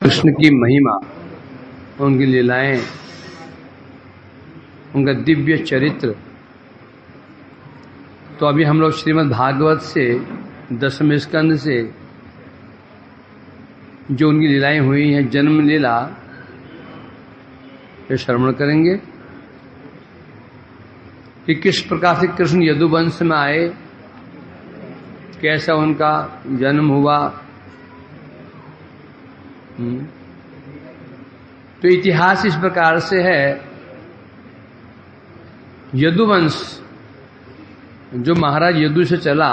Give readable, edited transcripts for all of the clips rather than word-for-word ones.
कृष्ण की महिमा, उनकी लीलाएं, उनका दिव्य चरित्र। तो अभी हम लोग श्रीमद् भागवत से 10वें स्कंद से जो उनकी लीलाएं हुई हैं, जन्म लीला, ये श्रवण करेंगे कि किस प्रकार से कृष्ण यदुवंश में आए, कैसा उनका जन्म हुआ। तो इतिहास इस प्रकार से है, यदुवंश जो महाराज यदु से चला,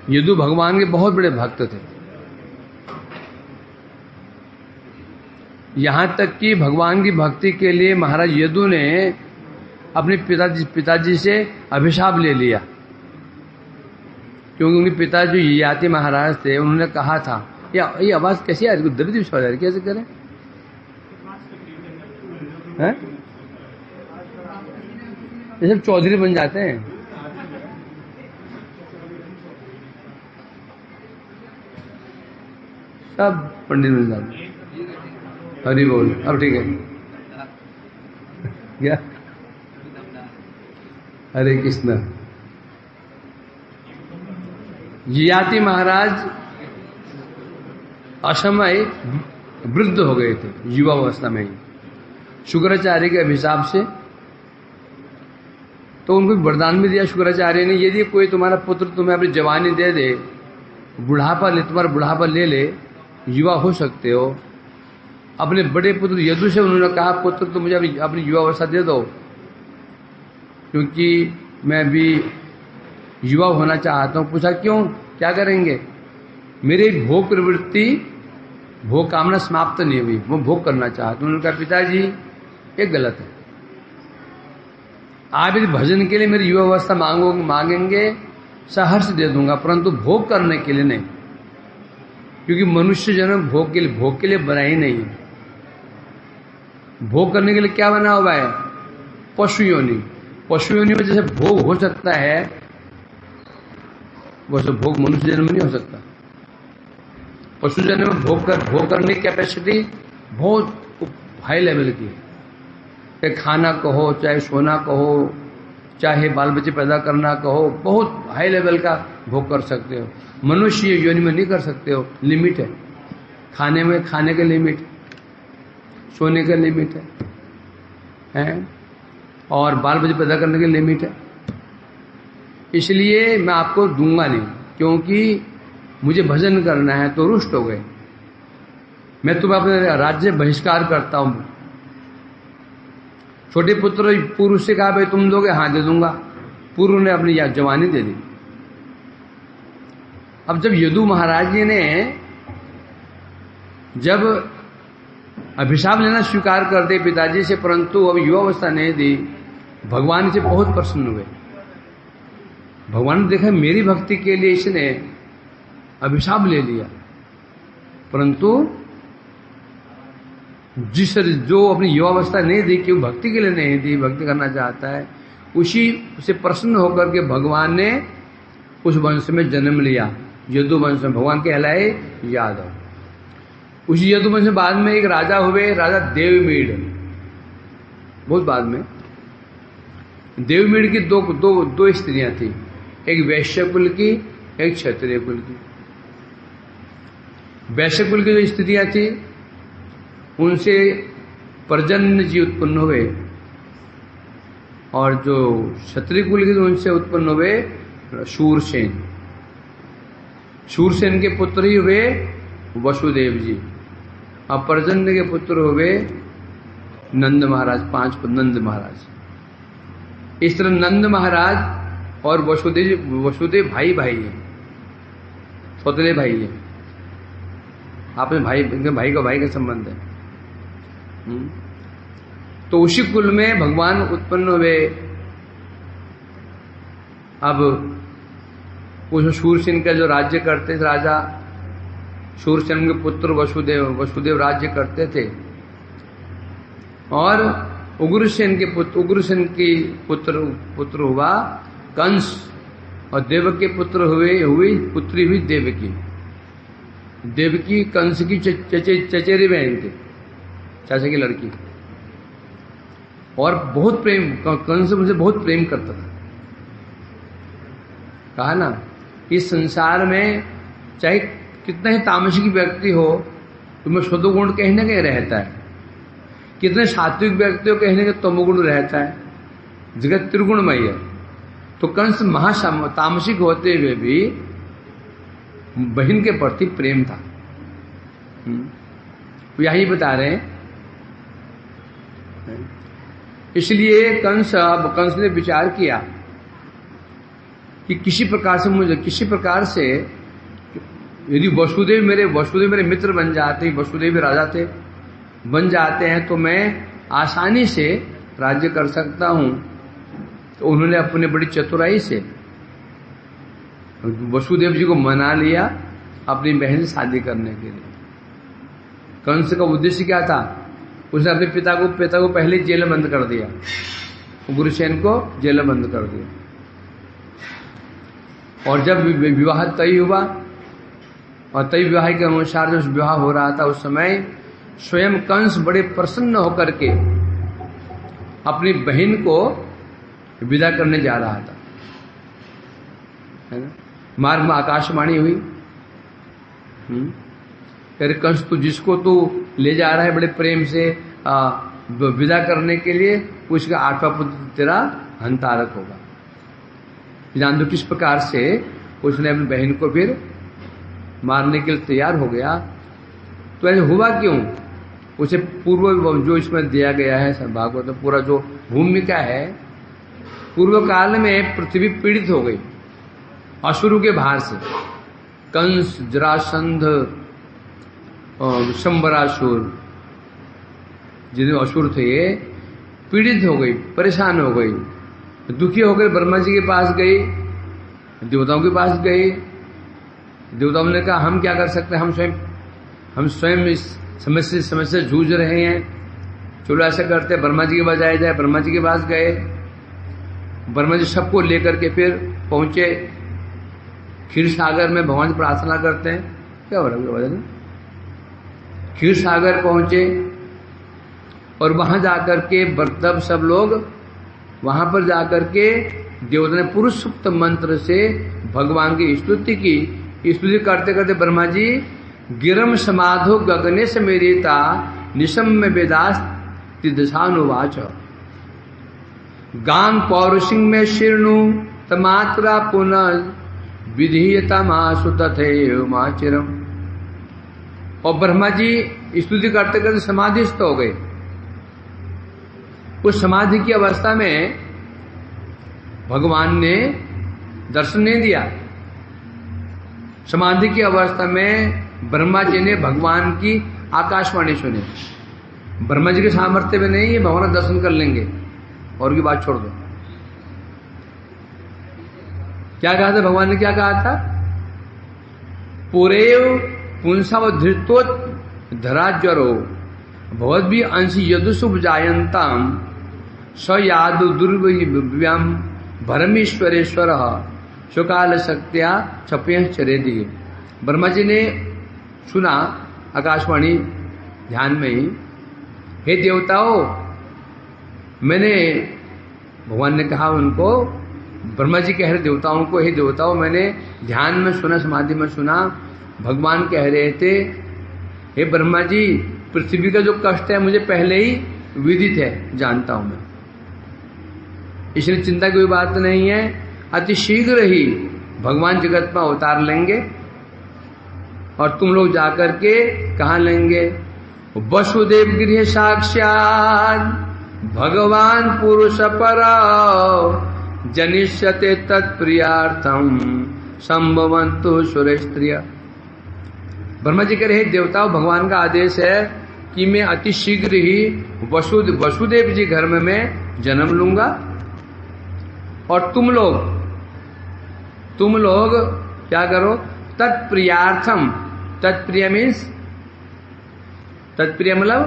यदु भगवान के बहुत बड़े भक्त थे। यहां तक कि भगवान की भक्ति के लिए महाराज यदु ने अपने पिताजी से अभिशाप ले लिया, क्योंकि उनके पिता जो ययाति महाराज थे, उन्होंने कहा था, ये आवाज कैसी आ रही है, दबी आ रही, कैसे करें हैं? ये सब चौधरी बन जाते हैं। सब पंडित बन जाते हैं। हरि बोल। अब ठीक है क्या? हरे कृष्ण। ययाति महाराज असमय वृद्ध हो गए थे, युवावस्था में ही, शुक्राचार्य के अभिशाप से। तो उनको वरदान भी दिया शुक्राचार्य ने, यदि कोई तुम्हारा पुत्र तुम्हें अपनी जवानी दे दे, तुम्हारा बुढ़ापा ले ले, युवा हो सकते हो। अपने बड़े पुत्र यदु से उन्होंने कहा, पुत्र तुम मुझे अपनी युवावस्था दे दो, क्योंकि मैं भी युवा होना चाहता हूं। पूछा क्यों, क्या करेंगे? मेरी भोग प्रवृत्ति, भोग कामना समाप्त नहीं हुई, वो भोग करना चाहता हूं। उन्होंने कहा, पिताजी ये गलत है, आप यदि भजन के लिए मेरी युवावस्था मांगेंगे, सहर्ष दे दूंगा, परंतु भोग करने के लिए नहीं, क्योंकि मनुष्य जन्म भोग के लिए बना ही नहीं है। भोग करने के लिए क्या बना हुआ है? पशु योनि। पशु योनि में जैसे भोग हो सकता है, वैसे भोग मनुष्य जन्म में नहीं हो सकता। पशु जन्म में भोग करने की कैपेसिटी बहुत हाई लेवल की है। चाहे खाना कहो, चाहे सोना कहो, चाहे बाल बच्चे पैदा करना कहो, बहुत हाई लेवल का भोग कर सकते हो। मनुष्य योनि में नहीं कर सकते हो, लिमिट है। खाने के लिमिट, सोने का लिमिट है, और बाल बच्चे पैदा करने के लिमिट है। इसलिए मैं आपको दूंगा नहीं, क्योंकि मुझे भजन करना है। तो रुष्ट हो गए, मैं तुम्हें अपने राज्य बहिष्कार करता हूं। छोटे पुत्र पूर्व से कहा, भाई तुम दोगे? हाँ दे दूंगा। पूर्व ने अपनी जवानी दे दी। अब जब यदु महाराज जी ने जब अभिशाप लेना स्वीकार कर दे पिताजी से, परंतु अब युवावस्था नहीं दी, भगवान से बहुत प्रसन्न हुए। भगवान ने देखा मेरी भक्ति के लिए इसने अभिशाप ले लिया, परंतु जो अपनी युवावस्था नहीं दी, क्यों भक्ति के लिए नहीं दी, भक्ति करना चाहता है, उसी से प्रसन्न होकर के भगवान ने उस वंश में जन्म लिया, यदु वंश में। भगवान कहलाए यादव। उसी यदु वंश में बाद में एक राजा हुए, राजा देवमीड़, बहुत बाद में। देवमीड़ की दो स्त्रियां थी, एक वैश्य कुल की, एक क्षत्रिय कुल की। वैश्य कुल की जो स्त्रियां थी, उनसे पर्जन्य जी उत्पन्न हुए, और जो क्षत्रिय कुल के, उनसे उत्पन्न हुए शूरसेन। शूरसेन के पुत्र ही हुए वसुदेव जी, और पर्जन्य के पुत्र हुए नंद महाराज, 5 नंद महाराज। इस तरह नंद महाराज और वसुदेव भाई हैं, सौतेले भाई हैं। आपने भाई का संबंध है। तो उसी कुल में भगवान उत्पन्न हुए। अब उस शूरसेन का जो राज्य करते थे राजा, शूरसेन के पुत्र वसुदेव राज्य करते थे, और उग्रसेन की पुत्र हुआ कंस, और देवक के पुत्र हुई पुत्री हुई देवकी। देवकी कंस की चचेरी बहन थी, चाचा की लड़की, और बहुत प्रेम, कंस मुझे बहुत प्रेम करता था। कहा ना, इस संसार में चाहे कितना ही तामसिक व्यक्ति हो, तुम्हें सदोगुण कहीं ना कहीं रहता है, कितने सात्विक व्यक्ति हो कहीं ना कहीं तमोगुण रहता है, जगत त्रिगुणमय है। तो कंस तामसिक होते हुए भी बहन के प्रति प्रेम था। यही बता रहे हैं। इसलिए कंस ने विचार किया कि किसी प्रकार से यदि वसुदेव मेरे मित्र बन जाते, वसुदेव राजा थे, बन जाते हैं तो मैं आसानी से राज्य कर सकता हूं। तो उन्होंने अपने बड़ी चतुराई से वसुदेव जी को मना लिया अपनी बहन से शादी करने के लिए। कंस का उद्देश्य क्या था? उसने अपने पिता को पहले जेल में बंद कर दिया, गुरुसेन को जेल में बंद कर दिया। और जब विवाह तय हुआ, और तय विवाह के अनुसार जब विवाह हो रहा था, उस समय स्वयं कंस बड़े प्रसन्न होकर के अपनी बहन को विदा करने जा रहा था, है ना। मार्ग में आकाशवाणी हुई, अरे कंस, तू जिसको तू ले जा रहा है बड़े प्रेम से विदा करने के लिए, उसका 8वां पुत्र तेरा हंतारक होगा। जान दो किस प्रकार से उसने अपनी बहन को फिर मारने के लिए तैयार हो गया। तो ऐसे हुआ क्यों? उसे पूर्व जो इसमें दिया गया है भागवत में पूरा जो भूमिका है, पूर्व काल में पृथ्वी पीड़ित हो गई असुरों के भार से। कंस, जरासंध, शंबरासुर, जितने असुर थे ये पीड़ित हो गई, परेशान हो गई, दुखी होकर ब्रह्मा जी के पास गई, देवताओं के पास गई। देवताओं ने कहा हम क्या कर सकते हैं, हम स्वयं इस समस्या से जूझ रहे हैं, चलो ऐसा करते ब्रह्मा जी के पास जाया जाए। ब्रह्मा जी के पास गए, ब्रह्मा जी सबको लेकर के फिर पहुंचे क्षीर सागर में, भगवान से प्रार्थना करते हैं। क्या हो रहा है? क्षीर सागर पहुंचे और वहां जाकर के तब सब लोग वहां पर जाकर के देवता ने पुरुष सुप्त मंत्र से भगवान की स्तुति की। स्तुति करते करते ब्रह्मा जी गिरम समाधो गगने से मेरीता निशम्य वेदास तिदशानुवाच गान पौरुषिंग में शीर्णु तमात्रा पुनः विधीयता मासु तथैव माचिरम। और ब्रह्मा जी स्तुति करते करते समाधिस्थ हो गए। उस समाधि की अवस्था में भगवान ने दर्शन नहीं दिया। समाधि की अवस्था में ब्रह्मा जी ने भगवान की आकाशवाणी सुनी। ब्रह्मा जी के सामर्थ्य में नहीं है, भगवान दर्शन कर लेंगे, और की बात छोड़ दो। क्या कहा था भगवान ने? क्या कहा था? पुरेव पुंसव धृतोत धराज्वरो भगवद भी अंश यदुसुभ जायंताम स याद दुर्व्यम भरमेश्वरेश्वर सुकाल शक्त्या छपे चरे दिए। ब्रह्मा जी ने सुना आकाशवाणी ध्यान में ही, हे देवताओं, मैंने, भगवान ने कहा उनको, ब्रह्मा जी कह रहे देवताओं को, हे देवताओं, मैंने ध्यान में सुना, समाधि में सुना, भगवान कह रहे थे, हे ब्रह्मा जी, पृथ्वी का जो कष्ट है मुझे पहले ही विदित है, जानता हूं मैं, इसलिए चिंता की कोई बात नहीं है। अति शीघ्र ही भगवान जगत में अवतार लेंगे और तुम लोग जाकर के कहाँ लेंगे? वसुदेव गृह साक्षात भगवान पुरुष पर जनिष्यते तत्प्रियार्थम संभवन्तु सुरेस्त्रिय। ब्रह्मा जी कह रहे देवताओं, भगवान का आदेश है कि मैं अति शीघ्र ही वसुदेव जी घर में मैं जन्म लूंगा, और तुम लोग क्या करो? तत्प्रियार्थम, तत्प्रिय मीन्स, तत्प्रिय मतलब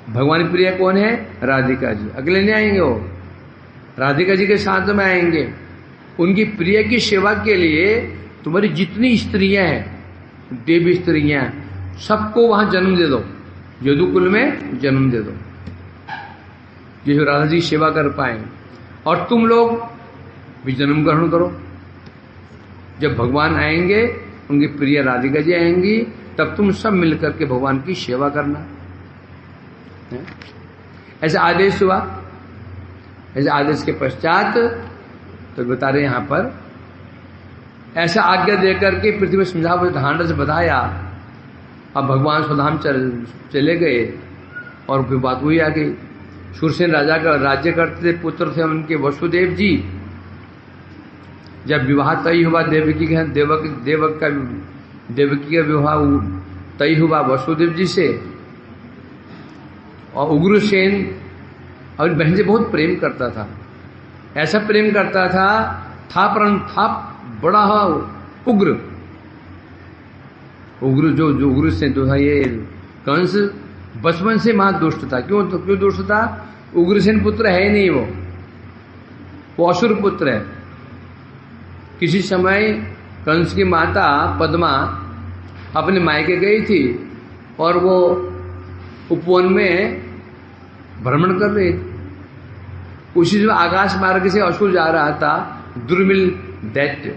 भगवान प्रिय कौन है? राधिका जी। अगले नहीं आएंगे, वो राधिका जी के साथ में आएंगे। उनकी प्रिय की सेवा के लिए तुम्हारी जितनी स्त्रियां हैं, देवी स्त्रियां, सबको वहां जन्म दे दो, यदुकुल में जन्म दे दो, जिसमें राधा जी सेवा कर पाए। और तुम लोग भी जन्म ग्रहण करो। जब भगवान आएंगे, उनकी प्रिय राधिका जी आएंगी, तब तुम सब मिलकर के भगवान की सेवा करना। ऐसा आदेश हुआ। ऐसे आदेश के पश्चात तो बता रहे यहां पर, ऐसा आज्ञा देकर के पृथ्वी में समझा ढांढ से बताया। अब भगवान स्वधाम चले गए और फिर बात हुई आ गई। शूरसेन राजा का राज्य करते थे, पुत्र थे उनके वसुदेव जी। जब विवाह तय हुआ देवकी का विवाह तय हुआ वसुदेव जी से, और उग्रसेन और बहन से बहुत प्रेम करता था। ऐसा प्रेम करता था बड़ा उग्र जो उग्रसेन तो था, ये कंस बचपन से महा दुष्ट था। क्यों दुष्ट था? उग्रसेन पुत्र है ही नहीं, वो असुर पुत्र है। किसी समय कंस की माता पद्मा अपने मायके गई थी और वो उपवन में भ्रमण कर रही थी। उसी समय आकाश मार्ग से असुर जा रहा था, दुर्मिल दैत्य।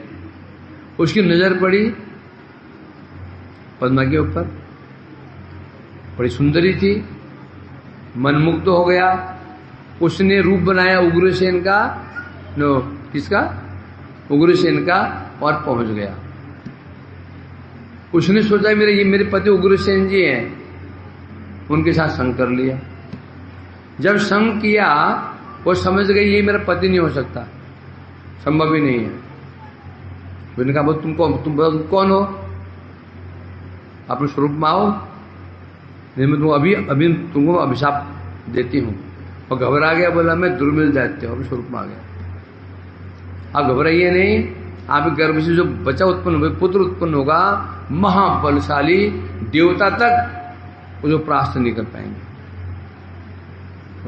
उसकी नजर पड़ी पद्मा के ऊपर, बड़ी सुंदरी थी, मनमुग्ध हो गया। उसने रूप बनाया उग्रसेन का, किसका? उग्रसेन का, और पहुंच गया। उसने सोचा ये मेरे पति उग्रसेन जी हैं, उनके साथ संग कर लिया। जब संग किया, वो समझ गई ये मेरा पति नहीं हो सकता, संभव ही नहीं है। मैंने कहा तुम कौन हो? अपने स्वरूप में आओ, नहीं मैं तुमको अभी तुमको अभिशाप देती हूं। और घबरा गया, बोला मैं दुर्मिल दैत्य हूं, अपने स्वरूप में आ गया। आप घबराइए नहीं, आपके गर्भ से जो बच्चा उत्पन्न होगा, पुत्र उत्पन्न होगा, महाबलशाली देवता तक जो प्रास्त नहीं कर पाएंगे।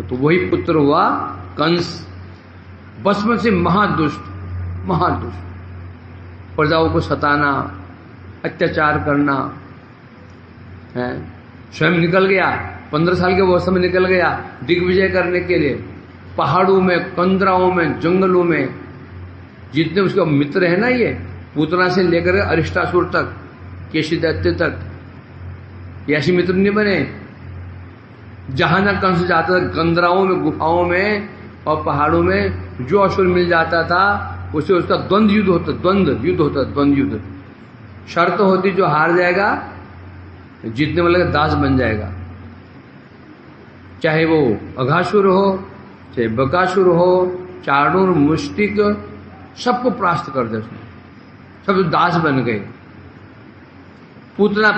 तो वही पुत्र हुआ कंस, बचपन से महादुष्ट, प्रजाओं को सताना, अत्याचार करना है। स्वयं निकल गया, 15 साल के अवस्था में निकल गया दिग्विजय करने के लिए। पहाड़ों में, कंदराओं में, जंगलों में जितने उसके मित्र हैं ना, ये पूतना से लेकर अरिष्टासुर तक, केशी दैत्य तक, ये ऐसे मित्र नहीं बने। जहां ना कंस जाता था, कंदराओं में, गुफाओं में और पहाड़ों में जो असुर मिल जाता था, उससे उसका द्वंद्व युद्ध होता। शर्त होती, जो हार जाएगा जीतने वाले का दास बन जाएगा। चाहे वो अघासुर हो, चाहे बकासुर हो, चाणूर, मुष्टिक, सबको परास्त कर दे उसने। सब दास बन गए। पूतना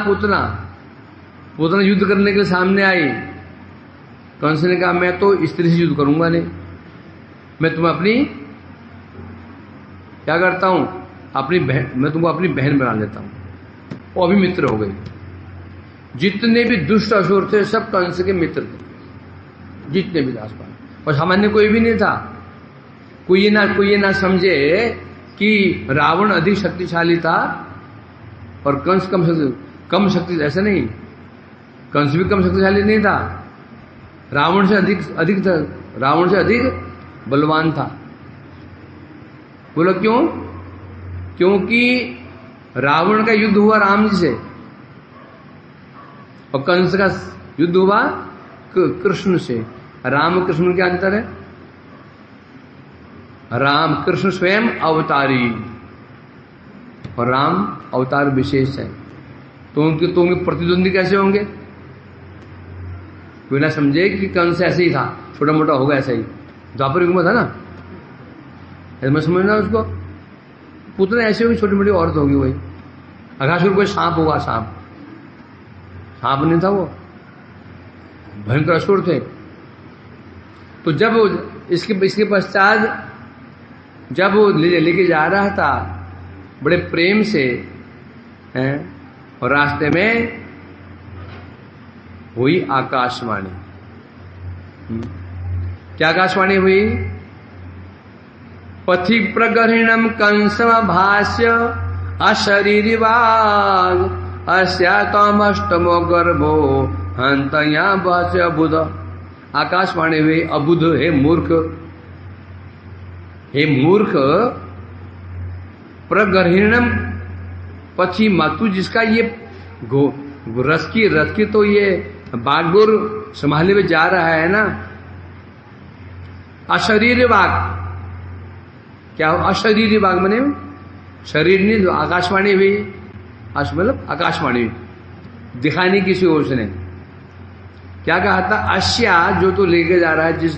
युद्ध करने के लिए सामने आई। कंस ने कहा मैं तो स्त्री से युद्ध करूंगा नहीं, मैं तुम्हें अपनी क्या करता हूं, अपनी बहन, मैं तुमको अपनी बहन बना लेता हूं। वो अभी मित्र हो गई। जितने भी दुष्ट असुर थे सब कंस के मित्र थे, जितने भी आसपास, और सामान्य कोई भी नहीं था। कोई ये ना समझे कि रावण अधिक शक्तिशाली था और कंस कम शक्ति, ऐसा नहीं। कंस भी कम शक्तिशाली नहीं था, रावण से अधिक था, रावण से अधिक बलवान था। बोलो क्यों? क्योंकि रावण का युद्ध हुआ राम जी से और कंस का युद्ध हुआ कृष्ण से। राम कृष्ण क्या अंतर है? राम कृष्ण स्वयं अवतारी और राम अवतार विशेष है। तो उनके प्रतिद्वंदी कैसे होंगे? कोई ना समझे कि कंस ऐसे ही था, छोटा मोटा होगा ऐसा ही, द्वापर युग में था ना, ऐसा मैं समझना उसको। पुत्र ऐसे होगी, छोटी मोटी औरत होगी वही। अघासुर कोई सांप होगा, सांप नहीं था, वो भयंकर असुर थे। तो जब इसके पश्चात जब वो लेके जा रहा था बड़े प्रेम से हैं, और रास्ते में हुई आकाशवाणी। क्या आकाशवाणी हुई? पथि प्रगृहिणम कंसम भाष्य अशरीरिवाग अस्या कामष्टमो गर्भो हंतया बच अबुध। आकाशवाणी हुई अबुध, हे मूर्ख, हे मूर्ख, प्रगर्हिणम पक्षी मातु, जिसका ये रस की तो ये बागुर संभाले हुए जा रहा है ना। अशरीर बाग, क्या अशरीर बाग मने शरीर नहीं, जो आकाशवाणी हुई, मतलब आकाशवाणी हुई, दिखाने किसी और उसने क्या कहा था, अश्या, जो तो लेके जा रहा है,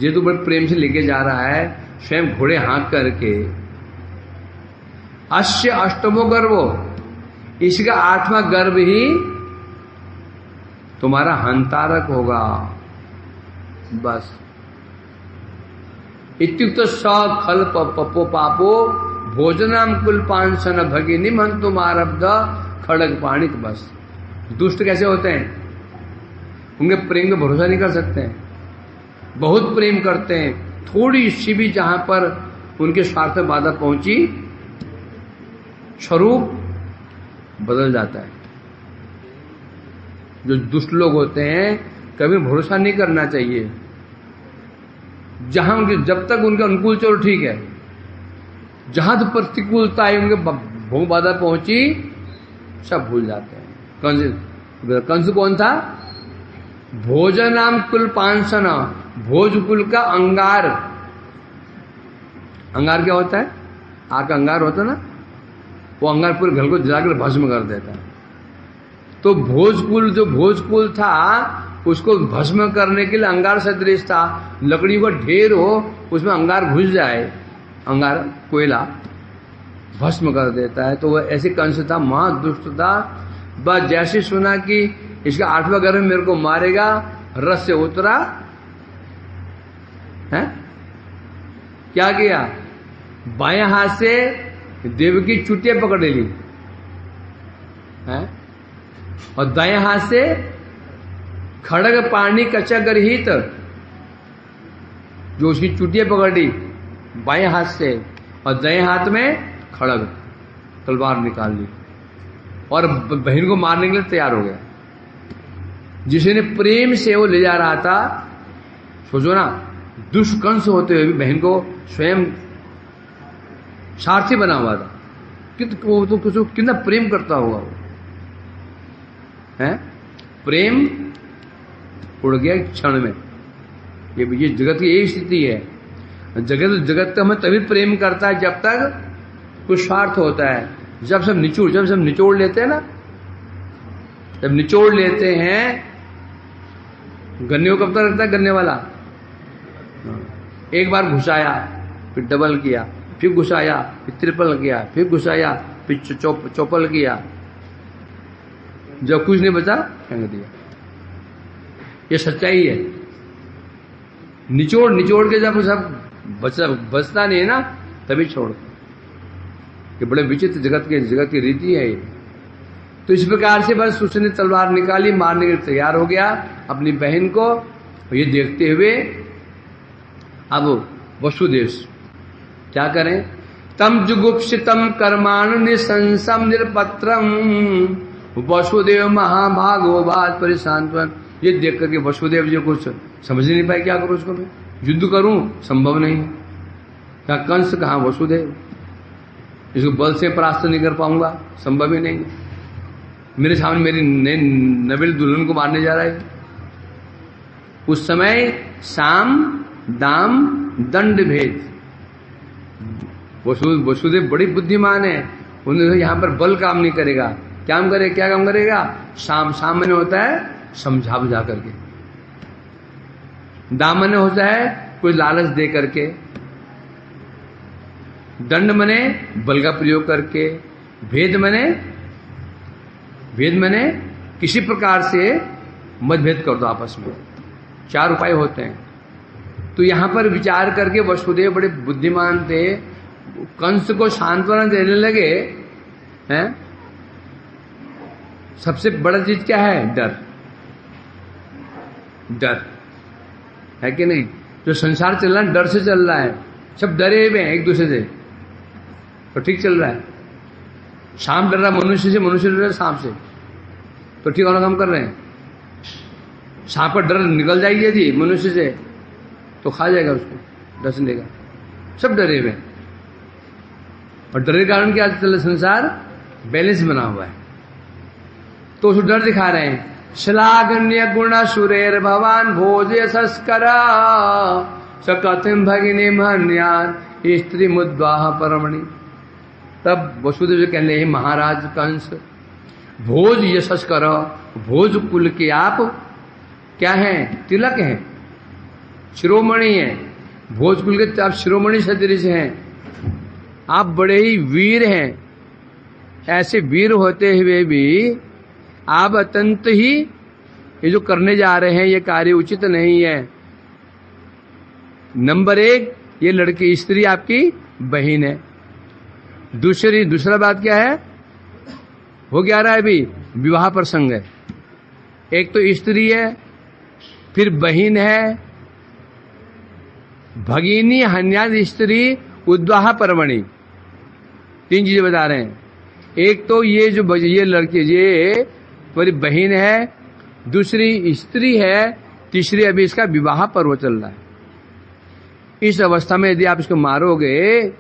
जो तो बड़े प्रेम से लेके जा रहा है, स्वयं घोड़े हाँक करके, अश्य अष्टमो गर्भो, इसका 8वां गर्भ ही तुम्हारा हंतारक होगा। बस इत्युक्त स खल पपो पापो भोजनाम कुलपांसन भगिनी मन तुम आरब्ध खड़ग पाणिक। बस दुष्ट कैसे होते हैं, उनके प्रेम का भरोसा नहीं कर सकते हैं, बहुत प्रेम करते हैं, थोड़ी सी भी जहां पर उनके स्वार्थ में बाधा पहुंची, स्वरूप बदल जाता है। जो दुष्ट लोग होते हैं कभी भरोसा नहीं करना चाहिए, जहां उनके, जब तक उनके अनुकूल चलो ठीक है, जहां तो प्रतिकूलता है, उनके भोग बाधा पहुंची, सब भूल जाते हैं। कंस कौन था, भोजनाम कुल पांसन, भोज कुल का अंगार। अंगार क्या होता है, आग का अंगार होता है ना, वो अंगार पूरे घर को जलाकर भस्म कर देता है। तो भोजकुल, जो भोजकुल था, उसको भस्म करने के लिए अंगार सदृश था, लकड़ी का ढेर हो, उसमें अंगार घुस जाए, अंगार कोयला भस्म कर देता है। तो वह ऐसे कंस था, महा दुष्ट था। बस जैसे सुना कि इसका 8वां गर्भ मेरे को मारेगा, रस से उतरा है, क्या किया, बाएं हाथ से देव की चुटिया पकड़ ली है, और दाएं हाथ से खड़ग पानी कच्चा गर्हित, जो उसकी चुटिया पकड़ ली बाएं हाथ से, और दाएं हाथ में खड़ग तलवार निकाल ली, और बहन को मारने के लिए तैयार हो गया। जिसने प्रेम से वो ले जा रहा था, सोचो ना, दुष्कंस होते हुए भी बहन को स्वयं सारथी बना हुआ था, तो कितना प्रेम करता होगा वो है। प्रेम उड़ गया क्षण में। ये जगत की यही स्थिति है। जगत तो हमें तभी प्रेम करता है जब तक कुछ स्वार्थ होता है। जब सब निचोड़ लेते हैं ना, जब निचोड़ लेते हैं, गन्ने को कब तक रखता है गन्ने वाला, एक बार घुसाया, फिर डबल किया, फिर घुसाया, फिर ट्रिपल किया, फिर घुसाया, फिर चौपल किया, जब कुछ नहीं बचा फेंक दिया। ये सच्चाई है। निचोड़ के जब सब बचता नहीं है ना, तभी छोड़। ये बड़े विचित्र जगत की रीति है ये। तो इस प्रकार से बस उसने तलवार निकाली, मारने के लिए तैयार हो गया अपनी बहन को। ये देखते हुए अब वसुदेव क्या करें, तम जुगुप्सितम कर्माणु निशंसम निरपत्रम वसुदेव महाभागो बात परिशांतवन। ये देख करके वसुदेव जी कुछ समझ नहीं पाए, क्या करूं उसको, मैं युद्ध करूं, संभव नहीं। क्या कंस, कहा वसुदेव, इसको बल से परास्त नहीं कर पाऊंगा, संभव ही नहीं। मेरे सामने मेरी नविल दुल्हन को मारने जा रहा है। उस समय साम दाम दंड भेद, वसुदेव बड़ी बुद्धिमान है। उन्हें यहां पर बल काम नहीं करेगा, क्या काम करेगा, साम मैंने होता है समझा बुझा करके, दाम मैंने होता है कोई लालच दे करके, दंड मने बल का प्रयोग करके, भेद मने किसी प्रकार से मतभेद कर दो आपस में। 4 उपाय होते हैं। तो यहां पर विचार करके वसुदेव बड़े बुद्धिमान थे, कंस को सांत्वना देने लगे हैं। सबसे बड़ा चीज क्या है, डर है कि नहीं। जो संसार चल रहा है डर से चल रहा है, सब डरे हुए हैं एक दूसरे से, तो ठीक चल रहा है। सांप डर रहा मनुष्य से, मनुष्य डर रहा सांप से। तो ठीक वाला काम कर रहे हैं। सांप का डर निकल जाएगी यदि मनुष्य से तो खा जाएगा उसको, दर्शन देगा। सब डरे हुए, और डर के कारण क्या चल संसार बैलेंस बना हुआ है, तो उसको डर दिखा रहे हैं। श्लाघन्य गुण सुरेर भवान भोजे संस्करा सकथिम भगिनी महन्यान स्त्री मुद्वाह परमणि। तब वसुदेव जी कहने, हे महाराज कंस, भोज यशस्कर, भोज कुल के आप क्या हैं? तिलक हैं, शिरोमणि हैं। भोज कुल के आप शिरोमणि सदृश हैं, आप बड़े ही वीर हैं। ऐसे वीर होते हुए भी आप अत्यंत ही ये जो करने जा रहे हैं ये कार्य उचित नहीं है। नंबर 1, ये लड़की स्त्री आपकी बहन है। दूसरा बात क्या है, हो क्या रहा है अभी? विवाह प्रसंग है। एक तो स्त्री है, फिर बहन है, भगिनी हन्याद स्त्री उद्वाह परमणि, 3 चीजें बता रहे हैं। एक तो ये लड़की ये तुम्हारी बहन है, दूसरी स्त्री है, तीसरी अभी इसका विवाह पर्व चल रहा है। इस अवस्था में यदि आप इसको मारोगे,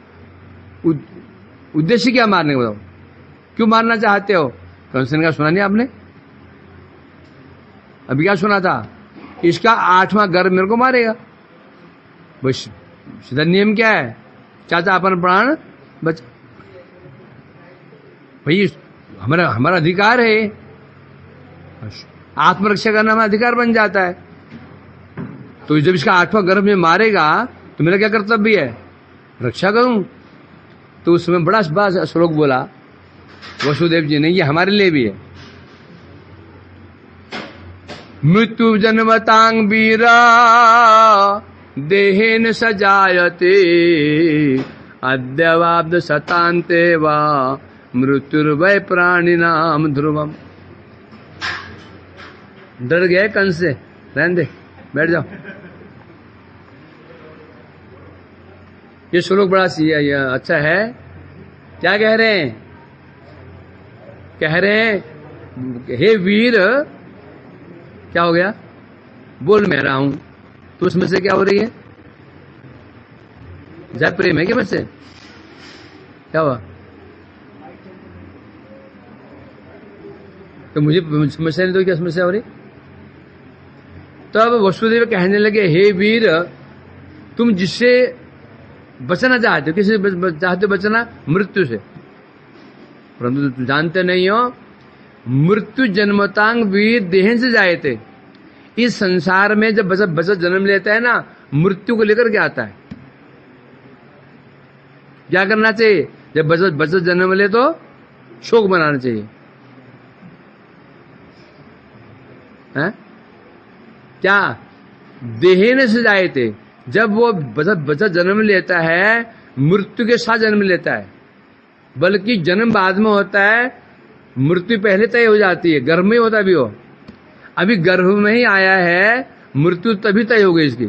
उद्देश्य क्या मारने का बताओ? क्यों मारना चाहते हो? कंसन का सुना नहीं आपने? अभी क्या सुना था? इसका 8वां गर्भ मेरे को मारेगा। बस सीधा नियम क्या है? चाचा अपन प्राण बच, भाई हमारा अधिकार है, आत्मरक्षा करना हमारा अधिकार बन जाता है। तो जब इसका 8वां गर्भ में मारेगा तो मेरा क्या कर्तव्य है? रक्षा करूं। तो उस समय बड़ा श्लोक बोला वसुदेव जी ने, ये हमारे लिए भी है। मृत्यु जन्मतांग वीरा देहेन सजायते अद्यवाब्द शतान्ते वा मृत्युर्वै प्राणिनाम ध्रुवम। डर गए कंस से? रहने दे, बैठ जाओ। ये श्लोक बड़ा अच्छा है। क्या कह रहे हैं? कह रहे हैं, हे वीर, क्या हो गया? बोल मैं रहा हूं, तो उसमें से क्या हो रही है? जय प्रेम है क्या मुझसे? क्या हुआ? तो मुझे समस्या नहीं, तो क्या समस्या हो रही? तो अब वसुदेव कहने लगे, हे वीर, तुम जिससे बचना चाहते हो, किसी चाहते हो बचना? मृत्यु से। परंतु तुम जानते नहीं हो, मृत्यु जन्मतांग वीर देहन से जाए थे। इस संसार में जब बच्चा जन्म लेता है ना, मृत्यु को लेकर के आता है। क्या करना चाहिए? जब बच्चा जन्म ले तो शोक मनाना चाहिए, है? क्या? देहन से जाए थे। जब वो बच्चा जन्म लेता है, मृत्यु के साथ जन्म लेता है, बल्कि जन्म बाद में होता है, मृत्यु पहले तय हो जाती है। गर्भ में होता भी हो, अभी गर्भ में ही आया है, मृत्यु तभी तय हो गई इसकी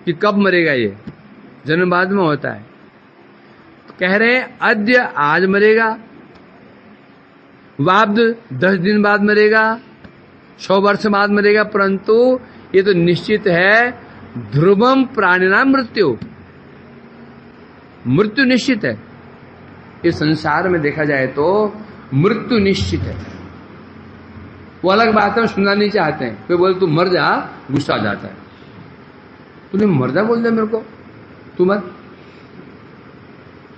कि कब मरेगा। ये जन्म बाद में होता है। कह रहे हैं अद्य, आज मरेगा, वाब्द 10 दिन बाद मरेगा, 100 वर्ष बाद मरेगा, परंतु ये तो निश्चित है, ध्रुवम प्राणिनाम मृत्यु, मृत्यु निश्चित है। इस संसार में देखा जाए तो मृत्यु निश्चित है। वो अलग बात है, सुनना नहीं चाहते हैं। कोई बोले तू मर जा, गुस्सा आ जाता है। तूने मर जा बोल दे मेरे को, तू मत।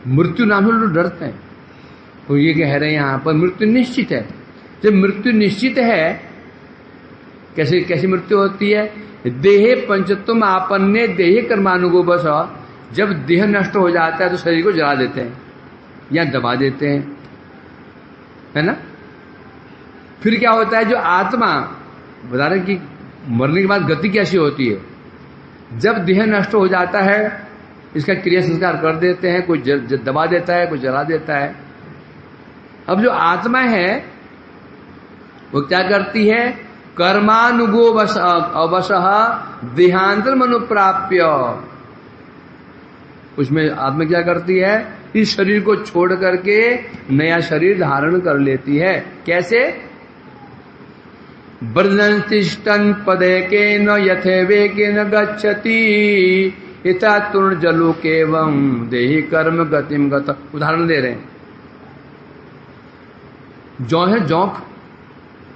मृत्यु नाम से लोग डरते हैं। तो ये कह रहे हैं यहां पर मृत्यु निश्चित है। जब मृत्यु निश्चित है, कैसी मृत्यु होती है? देहे पंचत्वम आपन्ने देहे कर्मानुगो बस। जब देह नष्ट हो जाता है तो शरीर को जला देते हैं या दबा देते हैं, है ना? फिर क्या होता है? जो आत्मा, बता रहे कि मरने के बाद गति कैसी होती है। जब देह नष्ट हो जाता है, इसका क्रिया संस्कार कर देते हैं, कोई दबा देता है, कोई जला देता है। अब जो आत्मा है वो क्या करती है? कर्मानुगो अवशः देहांतर मनुप्राप्य। उसमें आत्मा क्या करती है? इस शरीर को छोड़ करके नया शरीर धारण कर लेती है। कैसे? वर्धन तिष्ठन् पदेकेन यथेवेकेन गच्छति इता तुर्ण जलुकेवं देहि कर्म गतिम गत। उदाहरण दे रहे हैं, जौ है जौंक,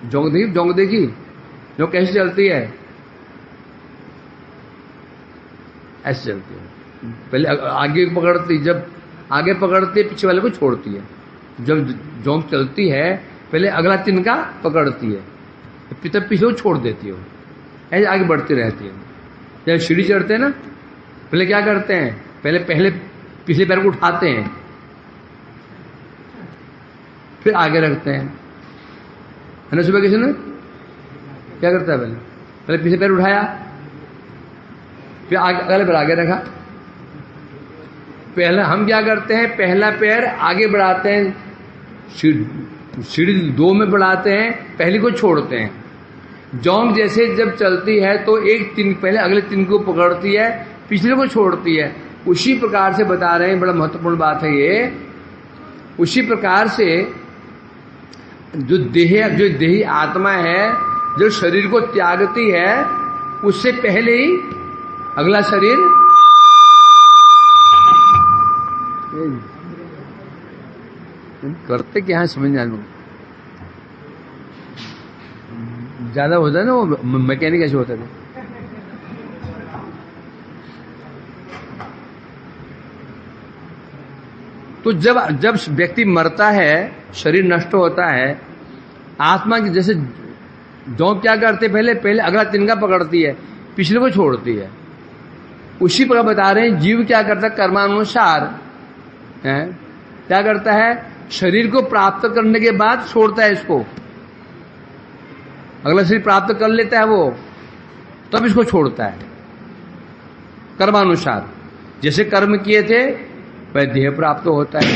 जौंक देखी जो कैसे चलती है, ऐसे चलती है। पहले आगे पकड़ती, जब आगे पकड़ती है पीछे वाले को छोड़ती है। जब जौंक चलती है पहले अगला तिनका पकड़ती है, तब पीछे को छोड़ देती है, ऐसे आगे बढ़ती रहती है। जब सीढ़ी चढ़ते हैं ना, पहले क्या करते हैं, पहले पिछले पैर को उठाते हैं, फिर आगे रखते हैं, है ना। सुबह किसी ने क्या करता है, पहले पिछले पैर उठाया, फिर अगले पैर आगे रखा। पहले हम क्या करते हैं, पहला पैर आगे बढ़ाते हैं, सीढ़ी 2 में बढ़ाते हैं, पहली को छोड़ते हैं। जौंक जैसे जब चलती है तो एक तिन पहले अगले तिन को पकड़ती है, पिछले को छोड़ती है। उसी प्रकार से बता रहे हैं, बड़ा महत्वपूर्ण बात है ये। उसी प्रकार से जो देही आत्मा है, जो शरीर को त्यागती है, उससे पहले ही अगला शरीर करते क्या है, समझ जानो ज्यादा होता है ना, वो मैकेनिक ऐसे होता है। तो जब व्यक्ति मरता है, शरीर नष्ट होता है, आत्मा की जैसे जौंक क्या करते, पहले अगला तिनका पकड़ती है, पिछले को छोड़ती है। उसी पर बता रहे हैं जीव क्या करता है, कर्मानुसार है, क्या करता है, शरीर को प्राप्त करने के बाद छोड़ता है इसको। अगला शरीर प्राप्त कर लेता है वो, तब इसको छोड़ता है कर्मानुसार। जैसे कर्म किए थे वह देह प्राप्त होता है।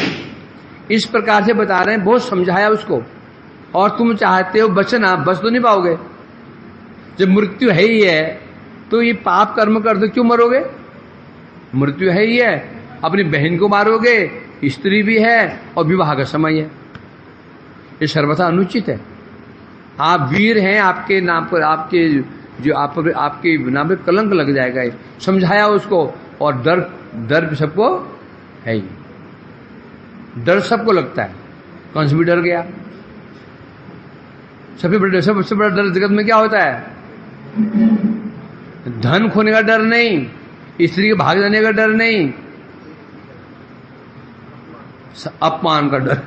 इस प्रकार से बता रहे हैं, बहुत समझाया उसको। और तुम चाहते हो बचना, बच तो नहीं पाओगे। जब मृत्यु है ही है तो ये पाप कर्म कर दो, क्यों मरोगे? मृत्यु है ही है, अपनी बहन को मारोगे, स्त्री भी है और विवाह का समय है, ये सर्वथा अनुचित है। आप वीर हैं, आपके नाम पर आपके नाम पर कलंक लग जाएगा। समझाया उसको। और डर सबको है ही, डर सबको लगता है। कंस भी डर गया। सबसे बड़ा डर जगत में क्या होता है? धन खोने का डर नहीं, स्त्री के भाग जाने का डर नहीं, अपमान का डर।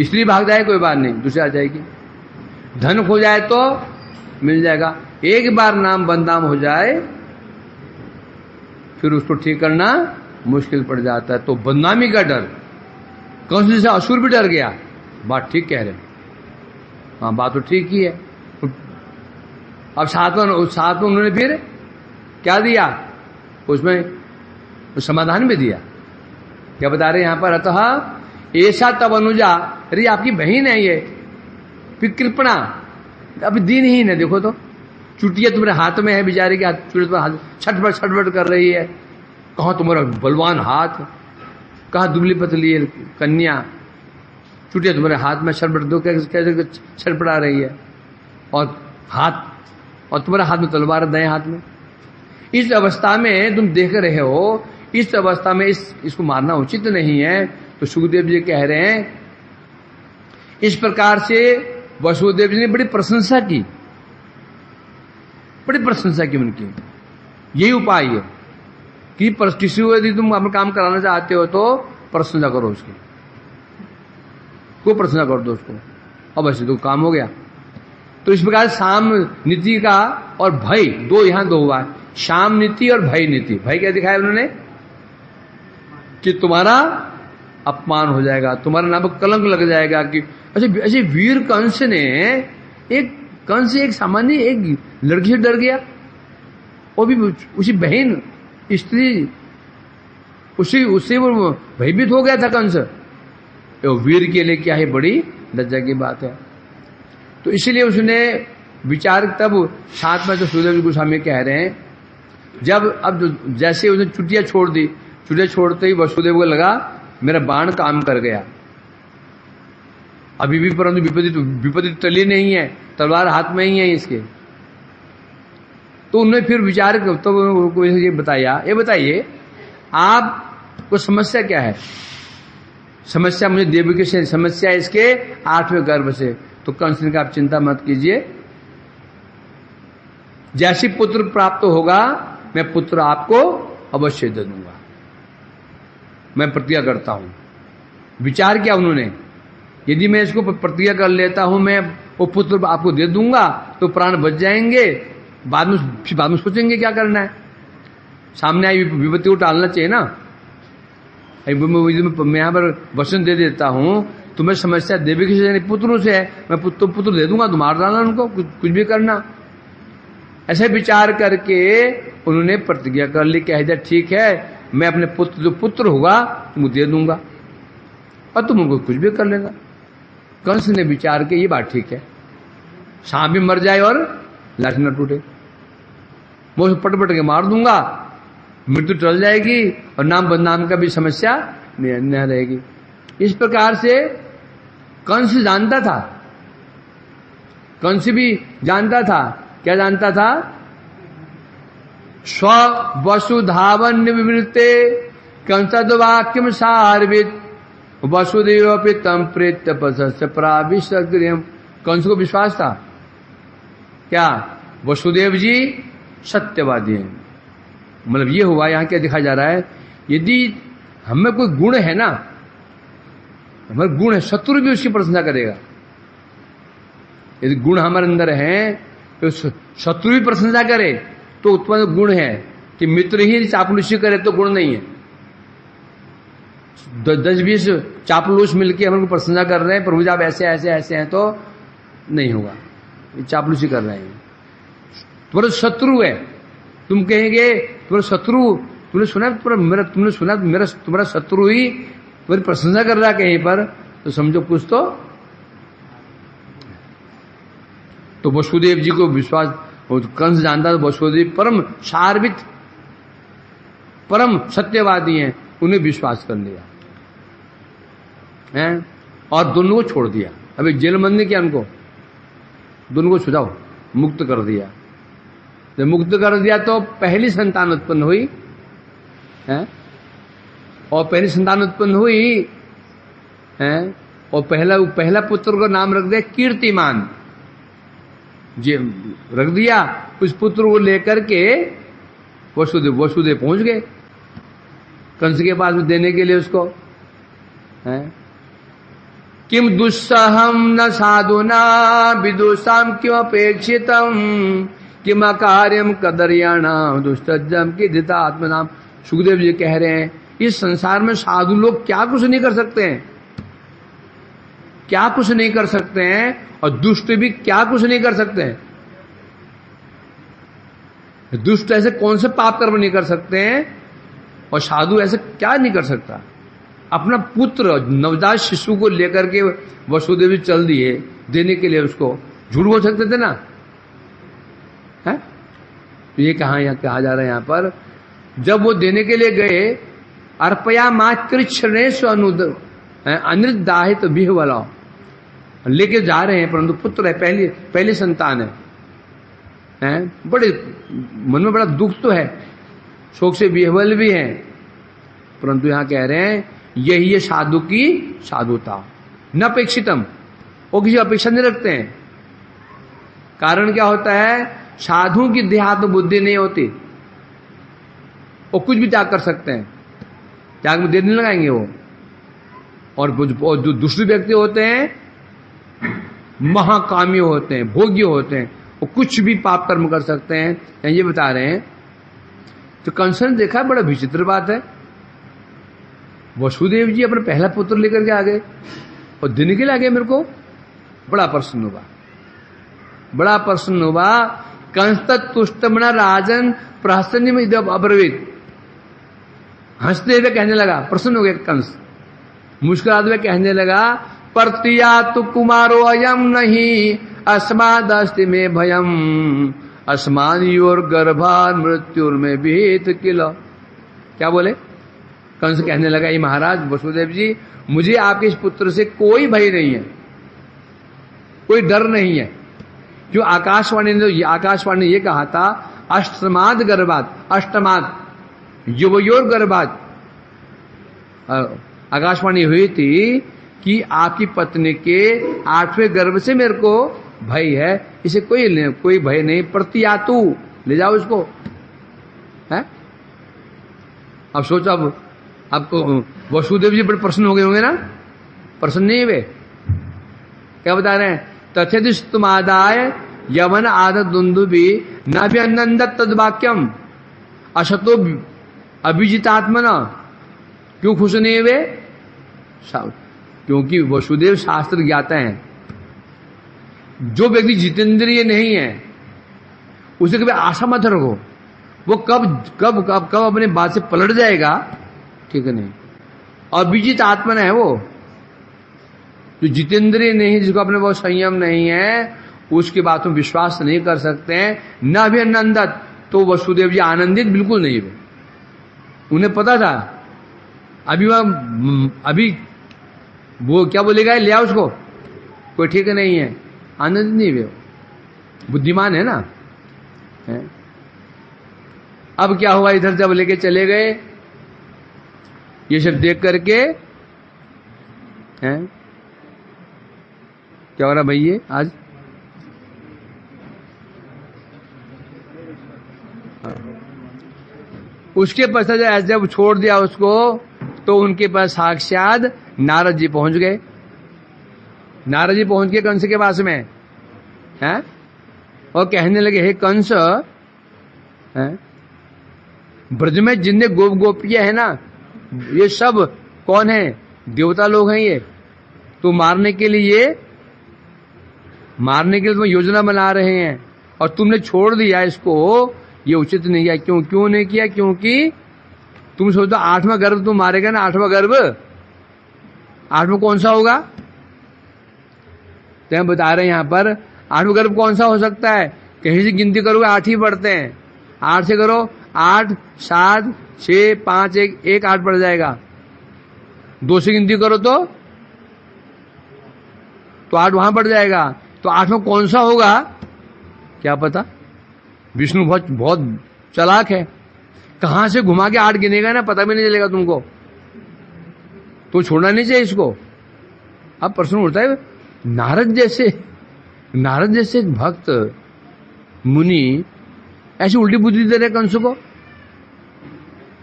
स्त्री भाग जाए कोई बात नहीं, दूसरी आ जाएगी। धन खो जाए तो मिल जाएगा, एक बार नाम बदनाम हो जाए फिर उसको ठीक करना मुश्किल पड़ जाता है। तो बदनामी का डर, कंस से असुर भी डर गया। बात ठीक कह रहे हैं, हाँ बात तो ठीक ही है। अब साथ में उन्होंने फिर क्या दिया, उसमें समाधान भी दिया। क्या बता रहे यहां पर, अतः ऐसा तब अनुजा, अरे आपकी बहन है ये, फिर कृपणा अभी दिन ही न देखो तो, चुटिया तुम्हारे हाथ में है, बेचारे के हाथ चुटिया तुम्हारे हाथ छटपट कर रही है। कहाँ तुम्हारा बलवान हाथ, कहाँ दुबली पतली है कन्या, चुटिया तुम्हारे हाथ में छटपट दो कैसे छटपटा रही है, और तुम्हारे हाथ में तलवार है, दाएं हाथ में। इस अवस्था में तुम देख रहे हो, इस अवस्था में इसको मारना उचित नहीं है। तो सुखदेव जी कह रहे हैं, इस प्रकार से वसुदेव जी ने बड़ी प्रशंसा की, बड़ी प्रशंसा की उनकी। यही उपाय है कि किसी को यदि तुम अपना काम कराना चाहते हो तो प्रशंसा करो उसकी, को प्रशंसा कर दो उसको, अब ऐसे तो काम हो गया। तो इस प्रकार साम नीति का और भय दो हुआ है, शाम नीति और भय नीति। भय क्या दिखाया उन्होंने कि तुम्हारा अपमान हो जाएगा, तुम्हारा नाम पर कलंक लग जाएगा। कि ऐसे वीर कंस ने एक सामान्य एक लड़की से डर गया, वो भी उसी बहन स्त्री, उससे वो भयभीत हो गया था कंस। तो वीर के लिए क्या है, बड़ी लज्जा की बात है। तो इसलिए उसने विचार, तब साथ में जो सुखदेव गोस्वामी कह रहे हैं, जैसे उसने चुटिया छोड़ दी, चुटिया छोड़ते ही वसुदेव को लगा मेरा बाण काम कर गया। अभी भी, परंतु विपत्ति टली नहीं है, तलवार हाथ में ही है इसके। तो उन्होंने फिर विचार तो ये बताया, ये बताइए आपको समस्या क्या है? समस्या मुझे देवकी से समस्या इसके 8वें गर्भ से। तो कंस ने कहा आप चिंता मत कीजिए, जैसी पुत्र प्राप्त होगा मैं पुत्र आपको अवश्य दे दूंगा, मैं प्रतिज्ञा करता हूं। विचार किया उन्होंने, यदि मैं इसको प्रतिज्ञा कर लेता हूं, मैं वो पुत्र आपको दे दूंगा तो प्राण बच जाएंगे, बाद में सोचेंगे क्या करना है। सामने आई विपत्ति को टालना चाहिए ना। मैं यहां पर वचन दे देता हूं, तुम्हें समस्या देवी से पुत्रों से है, मैं पुत्र दे दूंगा, तुम मार डालना उनको, कुछ भी करना। ऐसे विचार करके उन्होंने प्रतिज्ञा कर ली, कह दिया ठीक है मैं अपने पुत्र, जो पुत्र होगा तुमको दे दूंगा और तुम उनको कुछ भी कर लेगा। कंस ने विचार के ये बात ठीक है, सांप भी मर जाए और लाठी न टूटे, मैं उसे पट के मार दूंगा, मृत्यु टल जाएगी और नाम बदनाम का भी समस्या न रहेगी। इस प्रकार से कंस जानता था, कंस भी जानता था, क्या जानता था? स्व वसुधावन विवृते कंसद्वाक्यम सार्वित वसुदेव तम प्रेत तपस्य प्राविशग्रियम। कंस को विश्वास था क्या वसुदेव जी सत्यवादी हैं। मतलब ये हुआ, यहां क्या दिखा जा रहा है, यदि हमें कोई गुण है ना, हमारे गुण है, शत्रु भी उसकी प्रशंसा करेगा। यदि गुण हमारे अंदर है तो शत्रु भी प्रशंसा करे तो उत्पन्न गुण है, कि मित्र ही चापलूसी करे तो गुण नहीं है। 10-20 चापलूस मिलके हमारे को प्रशंसा कर रहे हैं, प्रभु जी आप ऐसे ऐसे ऐसे हैं, तो नहीं होगा, चापलूसी कर रहे हैं। तुम्हारा शत्रु है, तुम कहेंगे तुम्हारा शत्रु, तुमने सुना तुम्हारा शत्रु ही तुम्हारी प्रशंसा कर रहा है कहीं पर, तो समझो कुछ तो वसुदेव जी को विश्वास, कंस जानता था वसुदेव परम सार्वित परम सत्यवादी हैं, उन्हें विश्वास कर लिया है और दोनों को छोड़ दिया। अभी जेल बंद नहीं किया उनको, दोनों को छुड़ाओ, मुक्त कर दिया। जब मुक्त कर दिया तो पहली संतान उत्पन्न हुई है, और पहली संतान उत्पन्न हुई है, और पहला पुत्र का नाम रख दिया कीर्तिमान जी, रख दिया। उस पुत्र को लेकर के वसुदेव पहुंच गए कंस के पास देने के लिए उसको है। किम दुस्सहम न साधुना विदुषाम किम अपेक्षितम किम अकार्यम कदर्याणाम दुष्टजम की दिता आत्मनाम। सुखदेव जी कह रहे हैं इस संसार में साधु लोग क्या कुछ नहीं कर सकते हैं, क्या कुछ नहीं कर सकते हैं, और दुष्ट भी क्या कुछ नहीं कर सकते हैं। दुष्ट ऐसे कौन से पाप कर्म नहीं कर सकते हैं, और साधु ऐसे क्या नहीं कर सकता। अपना पुत्र नवजात शिशु को लेकर के वसुदेव चल दिए देने के लिए, उसको झूठ बोल सकते थे ना, है? तो ये कहा जा रहा है यहां पर, जब वो देने के लिए गए, अर्पया मातृक्षणेश अनिर्दाहित बिह वाला लेके जा रहे हैं, परंतु पुत्र है, पहली संतान है, बड़े मन में बड़ा दुख तो है, शोक से विह्वल भी है, परंतु यहां कह रहे हैं यही है साधु की साधुता, न अपेक्षितम, वो किसी अपेक्षा नहीं रखते हैं। कारण क्या होता है, साधु की देहात्म बुद्धि नहीं होती, वो कुछ भी त्याग कर सकते हैं, त्याग में देर नहीं लगाएंगे वो। और जो दूसरे व्यक्ति होते हैं महाकामी होते हैं, भोग्य होते हैं, वो कुछ भी पाप कर्म कर सकते हैं, ये बता रहे हैं। तो कंस ने देखा बड़ा विचित्र बात है, वसुदेव जी अपना पहला पुत्र लेकर के आ गए और देने के लिए आ गए, मेरे को बड़ा प्रसन्न हुआ। कंस तुष्टमना राजन प्रहसन में अब्रवीत, हंसते हुए कहने लगा, प्रसन्न हो गया कंस, मुस्कुराते हुए कहने लगा, प्रतिया तु कुमारो अयम नहीं अस्मादस्ति में भयम अस्मानियोर गर्भान मृत्युर में भीत किल। क्या बोले कंस कहने लगा, ये महाराज वसुदेव जी, मुझे आपके इस पुत्र से कोई भय नहीं है, कोई डर नहीं है। क्यों? आकाशवाणी ने ये कहा था, अष्टमाद गर्भात, अष्टमाद युवयोर गर्भात। आकाशवाणी हुई थी कि आपकी पत्नी के 8वें गर्भ से मेरे को भय है, इसे कोई भय नहीं, प्रतियातु, ले जाओ इसको। है? अब सोचो, अब आपको वसुदेव जी बड़े प्रसन्न हो गए होंगे ना? प्रसन्न नहीं हुए? क्या बता रहे हैं? तथेदिस्तुमादाय यवन आद दुंदुबी नाभ्यनंदत तद्वाक्यम असतो अभिजितात्मना। क्यों खुश नहीं हुए? क्योंकि वसुदेव शास्त्र ज्ञाता हैं। जो व्यक्ति जितेंद्रिय नहीं है उसे कभी आशा मत रखो, वो कब अपने बात से पलट जाएगा, ठीक है नहीं। अभिजित आत्मा है वो, जो जितेंद्रिय नहीं, जिसको अपने बहुत संयम नहीं है, उसकी बातों में विश्वास नहीं कर सकते हैं। न भी आनंदत, तो वसुदेव जी आनंदित बिल्कुल नहीं हुए। उन्हें पता था अभी वो क्या बोलेगा, ले आओ उसको, कोई ठीक नहीं है, आनंदित नहीं हुए। बुद्धिमान है ना? है? अब क्या हुआ, इधर जब लेके चले गए, ये सब देख करके, हैं? क्या हो रहा भाई ये आज? उसके पश्चात जब छोड़ दिया उसको, तो उनके पास साक्षात नारद जी पहुंच गए। नारद जी पहुंच के कंस के पास में, हैं? और कहने लगे, हे कंस, हैं? ब्रज में जितने गोपियां है ना, ये सब कौन है? देवता लोग हैं। ये तो मारने के लिए तुम योजना बना रहे हैं, और तुमने छोड़ दिया इसको, ये उचित नहीं है। क्यों नहीं किया? क्योंकि तुम सोचो 8वां गर्भ तुम मारेगा ना, 8वां गर्भ, 8वां कौन सा होगा? तो हम बता रहे हैं यहां पर 8वां गर्भ कौन सा हो सकता है? कहीं से गिनती करोगे 8 ही पढ़ते हैं। 8 से करो, 8, 7, 6, 5, 1, 8 पड़ जाएगा। 2 से गिनती करो तो 8 वहां पड़ जाएगा। तो 8वां कौन सा होगा क्या पता? विष्णु बहुत चालाक है, कहां से घुमा के 8 गिनेगा ना, पता भी नहीं चलेगा तुमको। तो छोड़ना नहीं चाहिए इसको। अब प्रश्न उठता है, नारद जैसे भक्त मुनि ऐसी उल्टी बुद्धि दे रहे कंस को,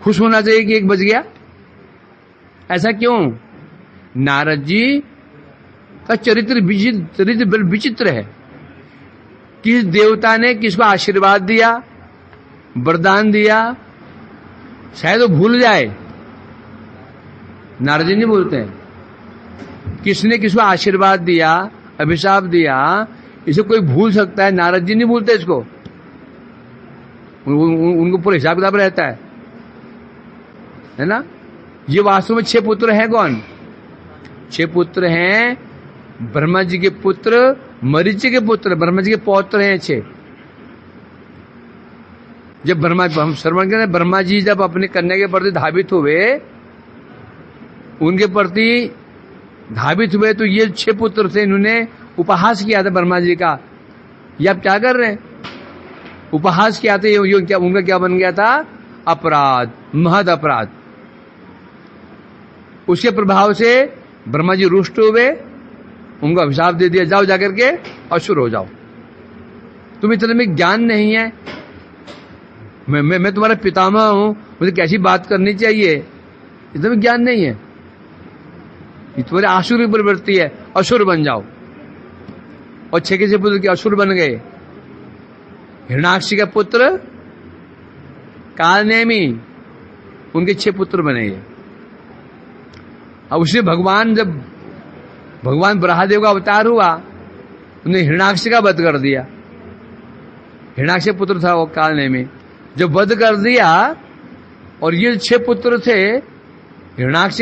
खुश होना चाहिए कि 1 बज गया, ऐसा क्यों? नारद जी का चरित्र विचित्र है। किस देवता ने किसको आशीर्वाद दिया, वरदान दिया, शायद वो भूल जाए। नारद जी नहीं बोलते हैं। किसने किसको आशीर्वाद दिया, अभिशाप दिया, इसे कोई भूल सकता है? नारद जी नहीं भूलते इसको। उनको पूरा हिसाब किताब रहता है ना? ये वास्तव में 6 पुत्र हैं। कौन? 6 पुत्र हैं। ब्रह्मा जी के पुत्र, मरीचि के पुत्र, ब्रह्मा जी के पौत्र हैं 6। जब हम श्रवण करें, ब्रह्मा जी जब अपने कन्या के प्रति धावित हुए, उनके प्रति धावित हुए, तो ये 6 पुत्र थे। इन्होंने उपहास किया था ब्रह्मा जी का, ये आप क्या कर रहे हैं? उपहास किया था। ये उनका क्या बन गया था? अपराध, महद अपराध। उसके प्रभाव से ब्रह्मा जी रुष्ट हुए, उनको अभिशाप दे दिया, जाओ जाकर के असुर हो जाओ। तुम इतने में ज्ञान नहीं है, मैं तुम्हारा पितामह हूं, मुझे कैसी बात करनी चाहिए, इतने में ज्ञान नहीं है। ये तुम्हारी आसुरी प्रवृत्ति है, असुर बन जाओ। और 6 के पुत्र के असुर बन गए। हिरणाक्ष का पुत्र कालनेमी, उनके 6 पुत्र बने। अब उसे जब भगवान ब्रह्मदेव का अवतार हुआ, उन्हें हिरणाक्ष का वध कर दिया। हिरणाक्ष पुत्र था वो कालनेमी, जब वध कर दिया, और ये 6 पुत्र थे, हिरणाक्ष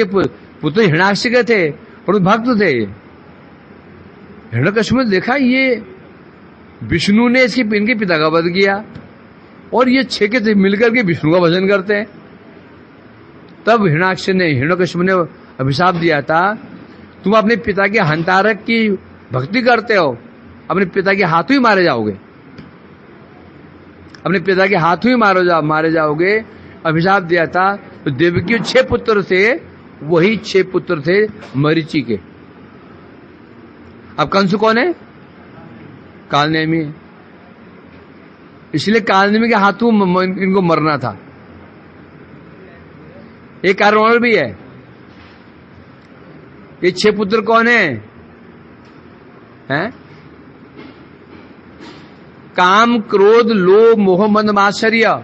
पुत्र हिरणाक्ष के थे, और भक्त थे। हिरण्यकश्यप ने देखा ये विष्णु ने इनके पिता का वध किया, और ये 6 के थे मिलकर के विष्णु का भजन करते हैं। तब हिरण्यकश्यप ने अभिशाप दिया था, तुम अपने पिता के हंतारक की भक्ति करते हो, अपने पिता के हाथों ही मारे जाओगे, अपने पिता के हाथों ही मारे जाओगे। अभिशाप दिया था। तो देवकी 6 पुत्र थे, वही 6 पुत्र थे मरीचि के। अब कंस कौन है? कालनेमी है। इसलिए कालनेमी के हाथों इनको मरना था। एक कारण और भी है। ये 6 पुत्र कौन है? हैं? काम, क्रोध, लोभ, मोह, मद, मात्सर्य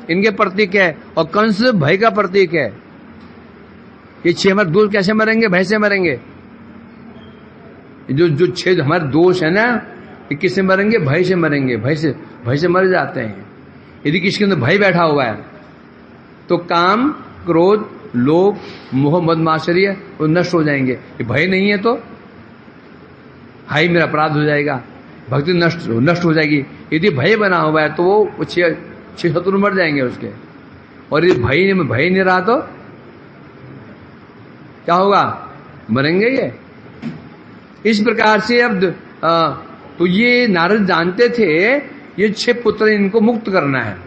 इनके प्रतीक है, और कंस भय का प्रतीक है। ये 6 हमारे दोष कैसे मरेंगे? भय से मरेंगे। जो 6 हमारे दोष है ना, ये किससे मरेंगे? भय से मरेंगे। भय से मर जाते हैं। यदि किसके अंदर भय बैठा हुआ है तो काम, क्रोध, लोभ, मोह, मद, मात्सर्य वो नष्ट हो जाएंगे। ये भय नहीं है तो हाई मेरा अपराध हो जाएगा, भक्ति नष्ट हो जाएगी। यदि भय बना हुआ है तो वो 6 शत्रु मर जाएंगे उसके। और यदि भय नहीं रहा तो क्या होगा? मरेंगे ये। इस प्रकार से अब तो ये नारद जानते थे ये 6 पुत्र इनको मुक्त करना है।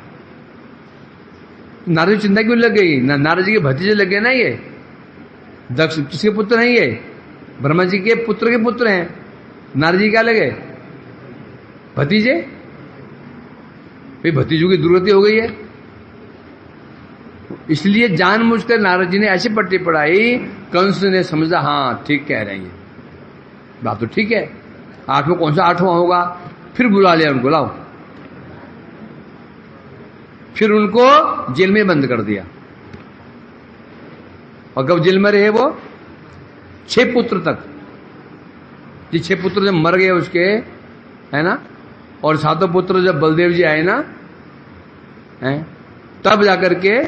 नारद की चिंता क्यों लग गई? नारद जी के भतीजे लग गए ना। ये दक्ष किसके पुत्र हैं? ये ब्रह्मा जी के पुत्र के पुत्र हैं। नारद जी क्या लगे? भतीजे। भाई भतीजों की दुर्गति हो गई है, इसलिए जानबूझकर नारद जी ने ऐसी पट्टी पढ़ाई। कंस ने समझा हाँ ठीक कह रहे हैं, बात तो ठीक है। 8वां कौन सा 8वां होगा? फिर बुला लिया उनको, लाओ। फिर उनको जेल में बंद कर दिया। और कब जेल में रहे वो? 6 पुत्र तक। ये 6 पुत्र जब मर गए उसके, है ना, और 7वां पुत्र जब बलदेव जी आए ना, है, तब जाकर के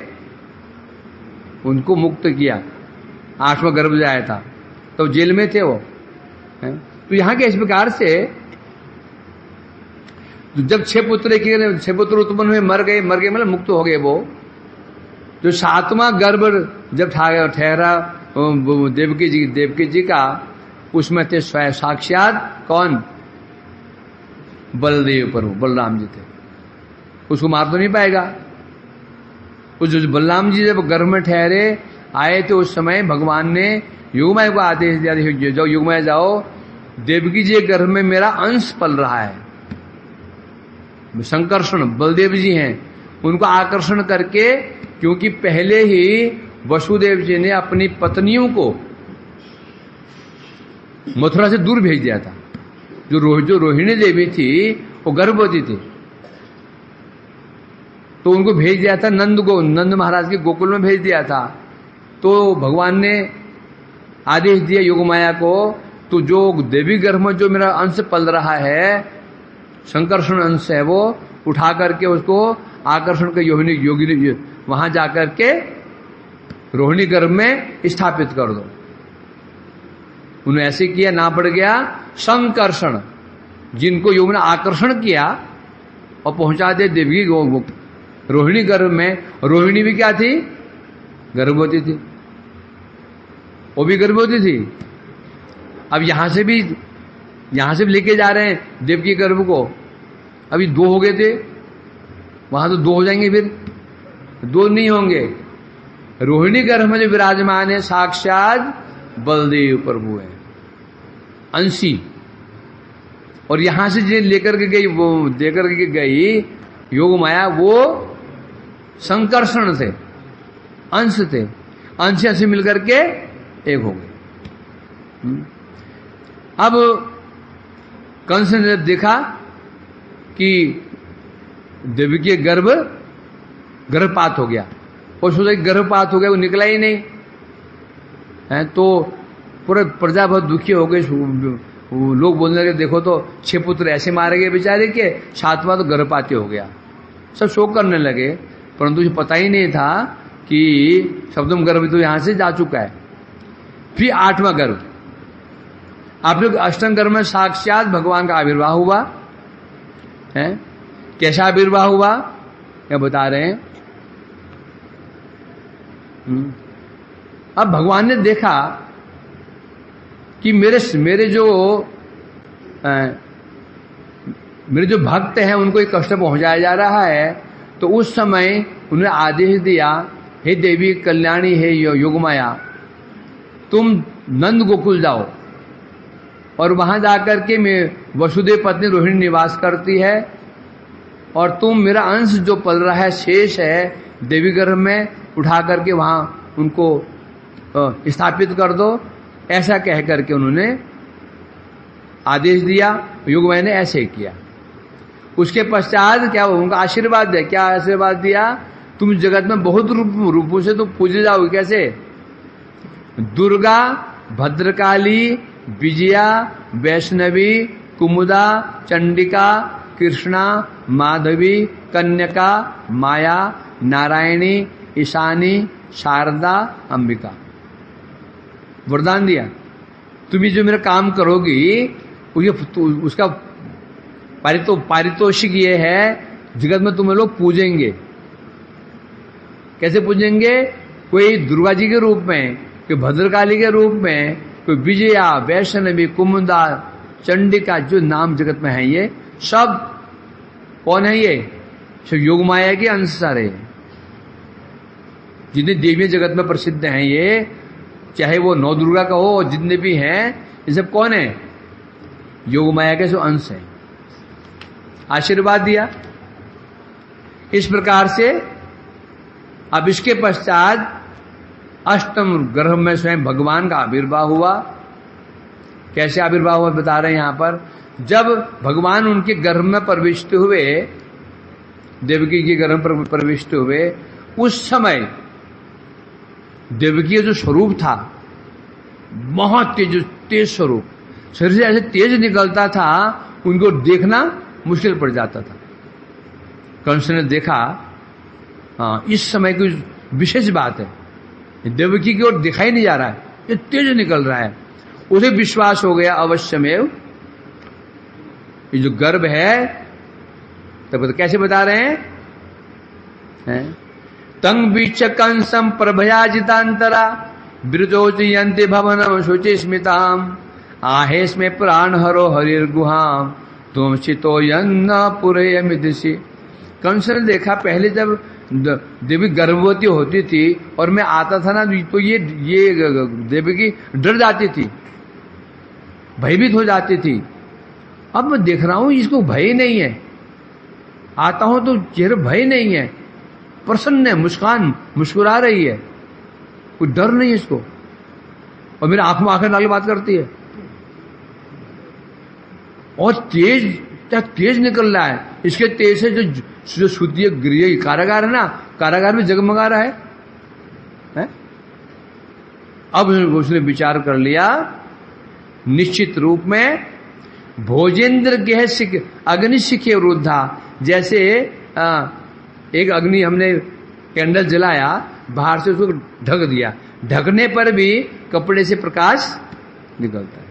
उनको मुक्त किया। 8वां गर्भ जो आया था तो जेल में थे वो, है? तो यहां के इस प्रकार से जब 6 पुत्र उत्पन्न हुए, मर गए मतलब मुक्त हो गए वो। जो 7वां गर्भ जब ठहरा देवकी जी का, उसमें थे साक्षात कौन? बलदेव प्रभु, बलराम जी थे। उसको मार तो नहीं पाएगा। उस बलराम जी जब गर्भ में ठहरे आए थे, उस समय भगवान ने युगमाया को आदेश दिया, जाओ युगमाया जाओ, देवकी जी गर्भ में मेरा अंश पल रहा है। संकर्षण बलदेव जी हैं, उनको आकर्षण करके, क्योंकि पहले ही वसुदेव जी ने अपनी पत्नियों को मथुरा से दूर भेज दिया था। जो रोहिणी देवी थी वो गर्भवती थी, तो उनको भेज दिया था नंद महाराज के गोकुल में भेज दिया था। तो भगवान ने आदेश दिया योगमाया को, तो जो देवी गर्भ में जो मेरा अंश पल रहा है, संकर्षण अंश है, वो उठा करके उसको आकर्षण के योगिनी वहां जाकर के रोहिणी गर्भ में स्थापित कर दो। उन्होंने ऐसे किया, ना पड़ गया संकर्षण, जिनको योग ने आकर्षण किया और पहुंचा दे देवी रोहिणी गर्भ में। रोहिणी भी क्या थी? गर्भवती थी, वो भी गर्भवती थी। अब यहां से भी लेके जा रहे हैं देवकी गर्भ को। अभी 2 हो गए थे, वहां तो 2 हो जाएंगे, फिर 2 नहीं होंगे। रोहिणी गर्भ में जो विराजमान है साक्षात बलदेव प्रभु है, अंशी। और यहां से जो लेकर के गई योग माया, वो संकर्षण थे, अंश थे, अंश से मिलकर के एक हो गए। अब कंस ने देखा कि देवकी गर्भपात हो गया, और सोचा कि गर्भपात हो गया, वो निकला ही नहीं है। तो पूरे प्रजा बहुत दुखी हो गई। लोग बोलने लगे देखो तो 6 पुत्र ऐसे मारे गए बेचारे के, 7वां तो गर्भपाती हो गया। सब शोक करने लगे, परंतु मुझे पता ही नहीं था कि सप्तम गर्भ तो यहां से जा चुका है। फिर 8वां गर्भ, आप लोग अष्टम गर्भ में साक्षात भगवान का आविर्भाव हुआ है। कैसा आविर्भाव हुआ क्या बता रहे हैं। अब भगवान ने देखा कि मेरे जो मेरे जो भक्त हैं उनको एक कष्ट पहुंचाया जा रहा है, तो उस समय उन्होंने आदेश दिया, हे देवी कल्याणी, हे योगमाया, तुम नंद गोकुल जाओ और वहां जाकर के मैं वसुदेव पत्नी रोहिणी निवास करती है, और तुम मेरा अंश जो पल रहा है, शेष है देवी गर्भ में, उठा करके वहां उनको स्थापित कर दो। ऐसा कह करके उन्होंने आदेश दिया। योगमाया ने ऐसे किया। उसके पश्चात क्या उनका आशीर्वाद दिया। क्या आशीर्वाद दिया? तुम जगत में बहुत रूपों से तुम पूजे जाओगे। कैसे? दुर्गा, भद्रकाली, विजया, वैष्णवी, कुमुदा, चंडिका, कृष्णा, माधवी, कन्यका, माया, नारायणी, ईशानी, शारदा, अंबिका। वरदान दिया, तुम जो मेरा काम करोगी उसका पारितोषिक ये है, जगत में तुम्हें लोग पूजेंगे। कैसे पूजेंगे? कोई दुर्गा जी के रूप में, कोई भद्रकाली के रूप में, कोई विजया, वैष्णवी, कुमुदा, चंडिका, जो नाम जगत में है ये सब कौन है? ये सब योगमाया के अंश सारे, जितने देवी जगत में प्रसिद्ध हैं ये, चाहे वो नौ दुर्गा का हो, जितने भी हैं ये सब कौन है? योगमाया के जो अंश हैं। आशीर्वाद दिया। इस प्रकार से अब इसके पश्चात अष्टम गर्भ में स्वयं भगवान का आविर्भाव हुआ। कैसे आविर्भाव हुआ बता रहे हैं यहां पर। जब भगवान उनके गर्भ में प्रविष्ट हुए, देवकी के गर्भ में प्रविष्ट हुए, उस समय देवकी जो स्वरूप था बहुत तेज स्वरूप, शरीर से ऐसे तेज निकलता था, उनको देखना मुश्किल पड़ जाता था। कंस ने देखा, हाँ इस समय की विशेष बात है, देवकी की ओर दिखाई नहीं जा रहा है, ये तेज निकल रहा है। उसे विश्वास हो गया अवश्यमेव ये जो गर्भ है, तब कैसे बता रहे हैं? तंग बीच कंसम प्रभयाजितांतरा विरजोचयंति भवनम शुचि स्मिताम आहेश में प्राण हरो हरिर्गुहाम तुम चितो यन्न पुरे मिदिशी। कंस ने देखा, पहले जब देवी गर्भवती होती थी और मैं आता था ना, तो ये देवी की डर जाती थी, भयभीत हो जाती थी। अब मैं देख रहा हूं इसको भय नहीं है, आता हूं तो चेहरे भय नहीं है, प्रसन्न है, मुस्कुरा रही है, कोई डर नहीं है इसको, और मेरे आंख में आंखें डाल बात करती है, और तेज निकल रहा है। इसके तेज से जो शुद्धि गृह कारागार है ना, कारागार में जगमगा रहा है? अब उसने विचार कर लिया, निश्चित रूप में भोजेंद्र गेह अग्नि शिखे वृद्धा। जैसे एक अग्नि हमने कैंडल जलाया, बाहर से उसको ढक दिया, ढकने पर भी कपड़े से प्रकाश निकलता है।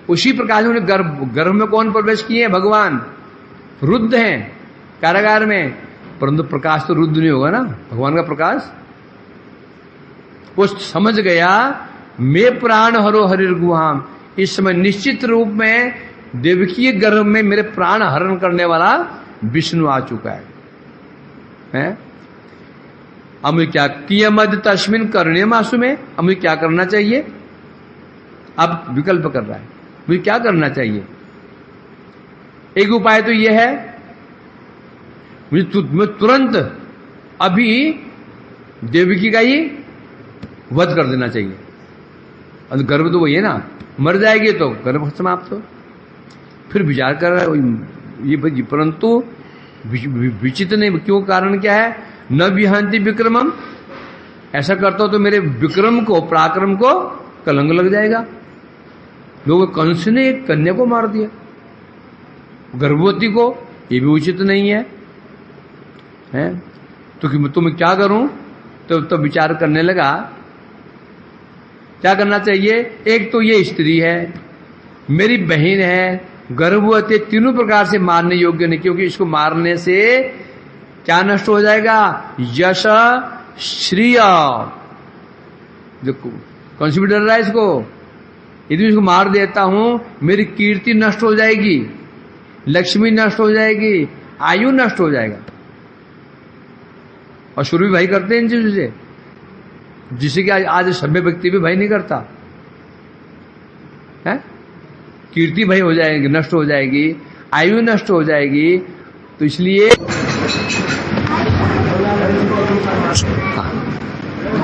उसी प्रकार से उन्हें गर्भ में कौन प्रवेश किए हैं? भगवान। रुद्ध हैं कारागार में, परंतु प्रकाश तो रुद्ध नहीं होगा ना, भगवान का प्रकाश। वो समझ गया, मैं प्राण हरो हरिर गुहाम, इस समय निश्चित रूप में देवकी गर्भ में मेरे प्राण हरण करने वाला विष्णु आ चुका है? अब मुझे क्या कियमद तस्मिन करने मासु में, अब मुझे क्या करना चाहिए? अब विकल्प कर रहा है, मुझे क्या करना चाहिए? एक उपाय तो यह है, मुझे तुरंत अभी देवकी का ही वध कर देना चाहिए। अब गर्भ तो वही है ना, मर जाएगी तो गर्भ समाप्त हो। फिर विचार कर रहा है ये, परंतु विचित्र नहीं, क्यों? कारण क्या है? न विहंति विक्रमम, ऐसा करता हो तो मेरे विक्रम को, पराक्रम को कलंक लग जाएगा। लोग कंस ने एक कन्या को मार दिया, गर्भवती को, ये भी उचित नहीं है, तो मैं क्या करूं? तो विचार करने लगा, क्या करना चाहिए? एक तो ये स्त्री है, मेरी बहन है, गर्भवती, तीनों प्रकार से मारने योग्य नहीं, क्योंकि इसको मारने से क्या नष्ट हो जाएगा? यश, श्रिय। कौन सी भी डर रहा है इसको? यदि इसको मार देता हूं मेरी कीर्ति नष्ट हो जाएगी, लक्ष्मी नष्ट हो जाएगी, आयु नष्ट हो जाएगा। और शुरू भी भाई करते हैं इन चीजों से, जिसे कि आज सभ्य व्यक्ति भी भाई नहीं करता है। कीर्ति भाई हो जाएगी, नष्ट हो जाएगी, आयु नष्ट हो जाएगी। तो इसलिए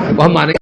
वो हमारे